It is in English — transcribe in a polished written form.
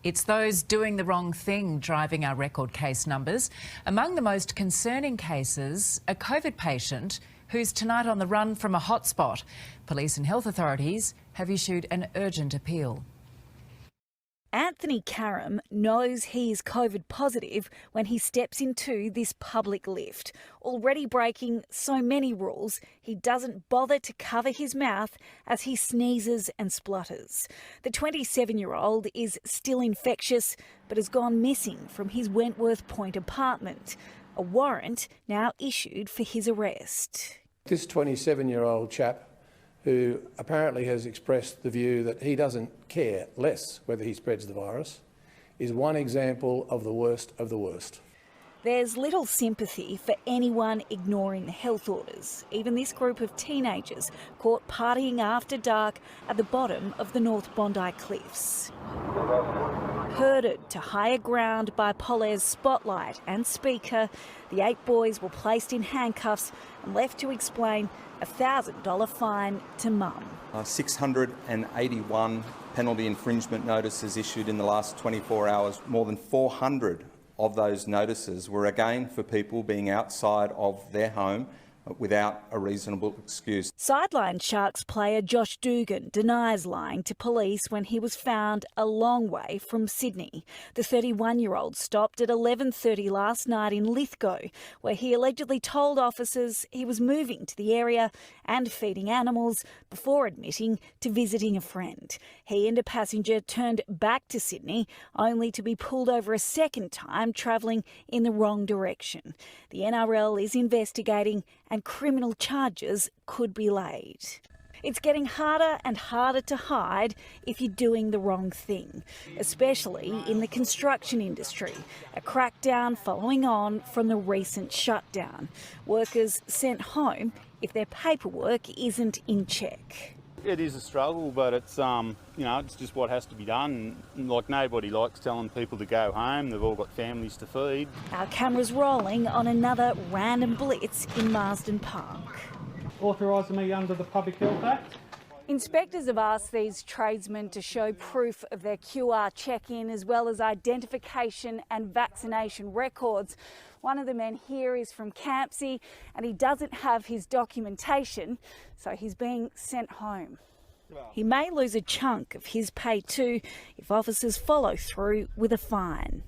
It's those doing the wrong thing driving our record case numbers. Among the most concerning cases, a COVID patient who's tonight on the run from a hotspot. Police and health authorities have issued an urgent appeal. Anthony Karam knows he is COVID positive when he steps into this public lift. Already breaking so many rules, he doesn't bother to cover his mouth as he sneezes and splutters. The 27-year-old is still infectious but has gone missing from his Wentworth Point apartment. A warrant now issued for his arrest. This 27-year-old chap, who apparently has expressed the view that he doesn't care less whether he spreads the virus, is one example of the worst of the worst. There's little sympathy for anyone ignoring the health orders, even this group of teenagers caught partying after dark at the bottom of the North Bondi Cliffs. Herded to higher ground by Polaire's spotlight and speaker, the 8 boys were placed in handcuffs and left to explain a $1,000 fine to mum. 681 penalty infringement notices issued in the last 24 hours. More than 400 of those notices were again for people being outside of their home without a reasonable excuse. Sideline Sharks player Josh Dugan denies lying to police when he was found a long way from Sydney. The 31-year-old stopped at 11:30 last night in Lithgow, where he allegedly told officers he was moving to the area and feeding animals before admitting to visiting a friend. He and a passenger turned back to Sydney, only to be pulled over a second time, travelling in the wrong direction. The NRL is investigating and criminal charges could be laid. It's getting harder and harder to hide if you're doing the wrong thing, especially in the construction industry. A crackdown following on from the recent shutdown. Workers sent home if their paperwork isn't in check. It is a struggle, but it's it's just what has to be done. Like, nobody likes telling people to go home. They've all got families to feed. Our cameras rolling on another random blitz in Marsden Park. Authorising me under the Public Health Act. Inspectors have asked these tradesmen to show proof of their QR check-in as well as identification and vaccination records. One of the men here is from Campsie and he doesn't have his documentation, so he's being sent home. He may lose a chunk of his pay too if officers follow through with a fine.